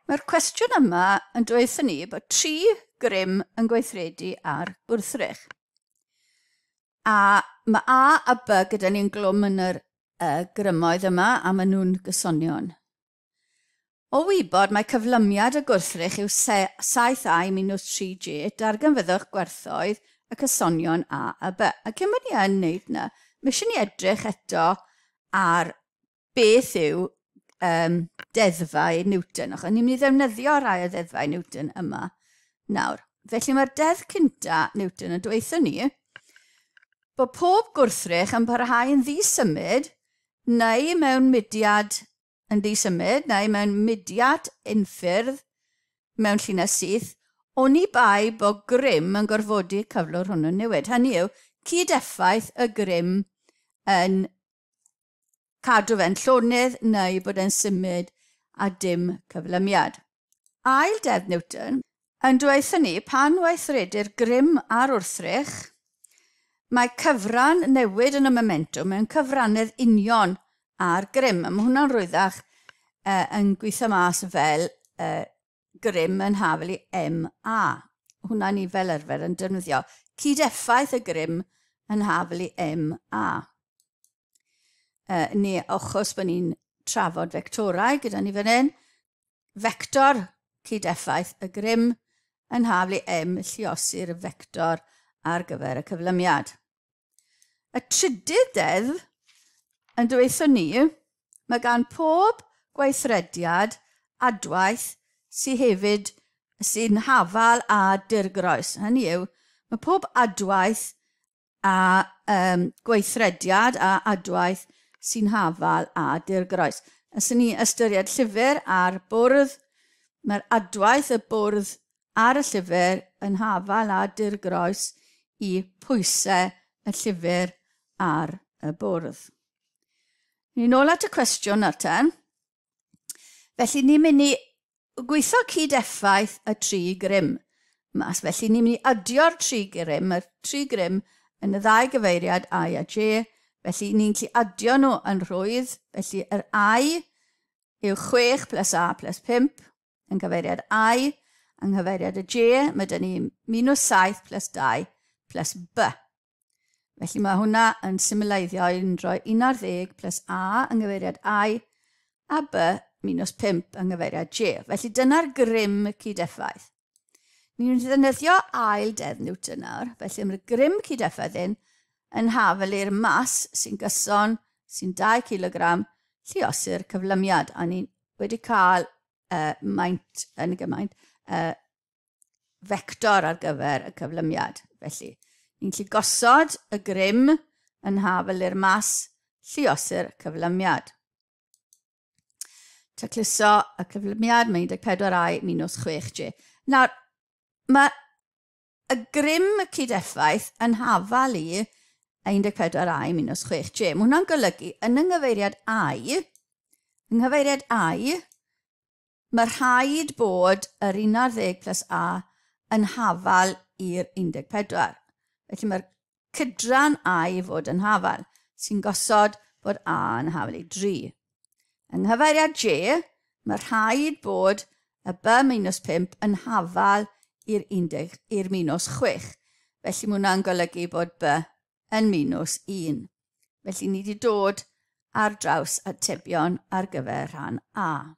Mae'r cwestiwn yma yn dweud ni bod 3 grym yn gweithredu ar gwrthrych. A mae A a B gyda ni'n glwm yn yr grymoedd yma a maen nhw'n gysonion. O wybod mae cyflymiad y gwrthrych yw 7i minus 3j, darganfyddwch gwerthoedd y cysonion A a B. A cyn bod ni yn wneud yna, mae eisiau ni edrych eto ar beth yw ddeddfau Newton. Achos ni'n mynd i ddefnyddio rai o ddeddfau Newton yma nawr. Felly mae'r deddf cynta Newton yn dweud ni bod pob gwrthrych yn parhau yn ddisymud neu mewn mudiad yn ddisymud neu mewn mudiad unffurf mewn llinell syth, oni bai bod grym yn gorfodi cyflwr hwnnw'n newid. Hynny yw, cyd-effaith y grym yn cadw fe'n llonydd neu bod e'n symud a dim cyflymiad. Ail deddf Newton yn dweud ni pan weithredu'r grym ar wrthrych, mae cyfran newid yn y momentwm mewn cyfranedd union ar grym. Mae hwnna'n rwyddach yn gweithio mas fel grym yn hafel i MA. Hwnna ni fel arfer yn defnyddio. Cyd-effaith y grym yn hafel i MA. Neu achos bod ni'n trafod fectorau gyda ni fan hyn, vector cyd-effaith y grym yn hafel i M lluosur y vector ar gyfer y cyflymiad. Y trydydd deddf yn dweud ni, mae gan pob gweithrediad adwaith sy'n hafal a dirgroes. Hynny yw, mae pob adwaith a gweithrediad a adwaith sy'n hafal a dirgroes. Os ni ystyried llyfr ar bwrdd, mae'r adwaith y bwrdd ar y llyfr yn hafal a dirgroes i pwysau y llyfr ar y bwrdd. Ni'n ôl at y cwestiwn nawr. Felly ni'n mynd i gweithio cyd-effaith y 3 grym mas. Felly ni'n mynd i adio'r 3 grym, y 3 grym yn y 2 gyfeiriad I a J. Felly ni'n gallu adio nhw yn rhwydd. Felly yr I yw 6 plus A plus 5 yn gyfeiriad I. Yng nghyfeiriad y J, mae dyn ni minus 7 plus 2 plus B. Felly mae hwnna yn symleiddio yn rhoi 11 plus A yng nghyfeiriad I a B minus 5 yng nghyfeiriad J. Felly dyna'r grym cyd-effaith. Ni'n ddefnyddio ail deddf Newton nawr. Felly mae'r grym cyd-effaith yn hafel i'r mas sy'n gyson, sy'n 2 kg, lluosur cyflymiad. A ni wedi cael maint yn y gymaint vector ar gyfer y cyflymiad. Felly, ni'n gallu gosod y grym yn hafel i'r mas, lluosur cyflymiad. Tacluso y cyflymiad, mae 14i minus 6j. Nawr, mae y grym cyd-effaith yn hafal i 14i minus 6j. Mae hwnna'n golygu yn ynghyfeiriad I, mae rhaid bod yr 11 plus A yn hafal i'r 14. Felly mae'r cydran I fod yn hafal, sy'n gosod bod A yn hafal i 3. Yng nghyfeiriad J, mae rhaid bod y B minus 5 yn hafal i'r minus 6. Felly mae hwnna'n golygu bod B yn minus 1. Felly ni wedi dod ar draws atebion ar gyfer rhan A.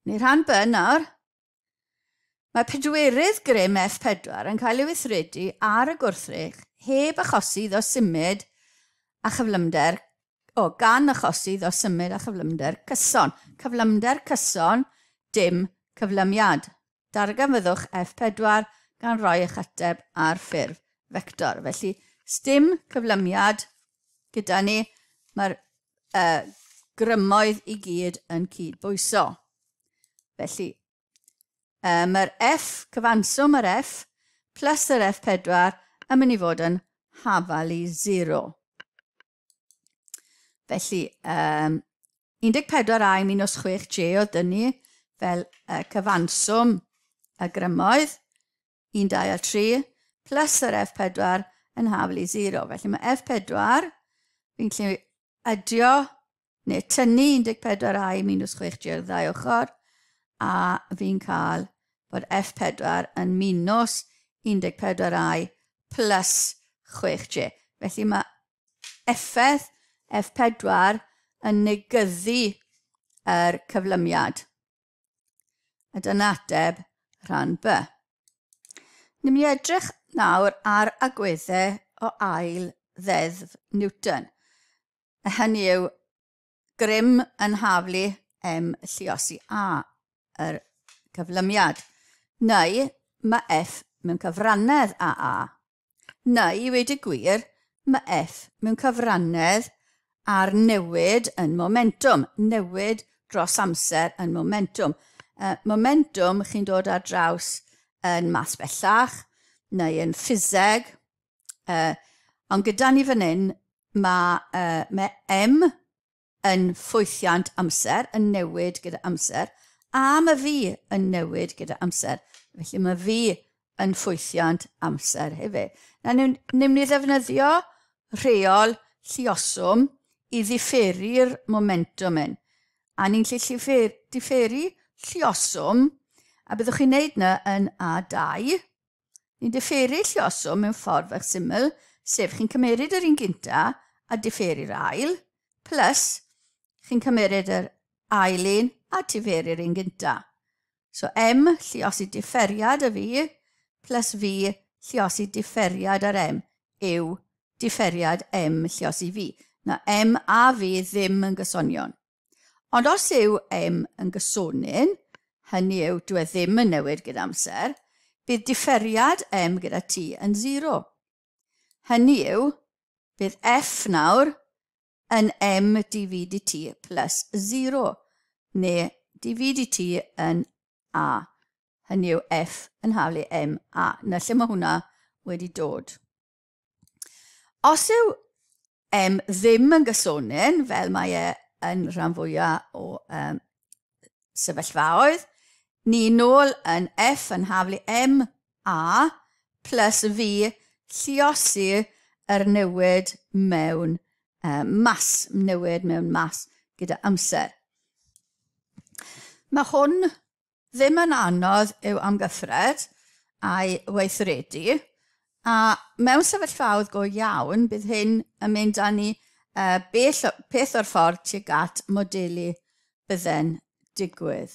Neu rhan B nawr, mae pedwerydd grym F4 yn cael ei weithredu ar y gwrthrych heb achosi iddo symud a chyflymder, gan achosi iddo symud a chyflymder cyson. Cyflymder cyson, dim cyflymiad. Darganfyddwch F4 gan roi eich ateb ar ffurf vector. Felly, sdim cyflymiad gyda ni, mae'r grymoedd i gyd yn cydbwyso. Felly, mae'r F, cyfanswm yr F, plus yr F4 yn mynd i fod yn hafal i 0. Felly, 14i minus 6j oedd dynnu fel cyfanswm y grymoedd, 1, 2 a 3, plus yr F4 yn hafel i 0. Felly mae F4, fi'n gallu adio, neu tynnu 14i minus 6j o'r ddau ochr, a fi'n cael bod F4 yn minus 14i plus 6j. Felly mae effaith F4 yn negyddu yr cyflymiad. A dyna ateb rhan B. Ni'n mynd i edrych nawr ar agweddau o ail ddeddf Newton. Hynny yw Grym yn haflu M lluosi A, yr cyflymiad. Neu mae F mewn cyfrannedd a A. Neu, wedi gwir, mae F mewn cyfrannedd ar newid yn momentwm. Newid dros amser yn momentwm. Momentwm chi'n dod ar draws yn math bellach neu yn ffiseg. Ond gyda ni fan hyn, mae M yn ffwythiant amser, yn newid gyda amser, a mae V yn newid gyda amser. Felly mae V yn ffwythiant amser hefyd. Ni'n mynd i ddefnyddio reol lluoswm i ddifferu'r momentwm hyn. A ni'n gallu differu lluoswm, a byddwch chi'n neud yna yn A2. Ni'n differu lluoswm mewn ffordd fach syml, sef chi'n cymeryd yr un gynta a differu'r ail, plus chi'n cymeryd yr ail un a differu'r un gynta. So M lluosi differiad y V plus V lluosi differiad yr M yw differiad M lluosi V. Na M a V ddim yn gysonion. Ond os yw M yn gysonyn, hynny yw dwi ddim yn newid gyda amser, bydd differiad M gyda T yn 0. Hynny yw, bydd F nawr yn M dv dt plus 0, neu dv dt yn A. Hynny yw F yn haflu M A. Na lle mae hwnna wedi dod. Os yw M ddim yn gysonyn, fel mae e yn rhan fwyaf o sefyllfaoedd, ni nôl yn F yn haflu M A plus V lluosi yr newid mewn mas, newid mewn mas gyda amser. Mae hwn ddim yn anodd i'w amgythred a'i weithredu, a mewn sefyllfaoedd go iawn bydd hyn yn mynd â ni peth o'r ffordd tuag at modelu bydde'n digwydd.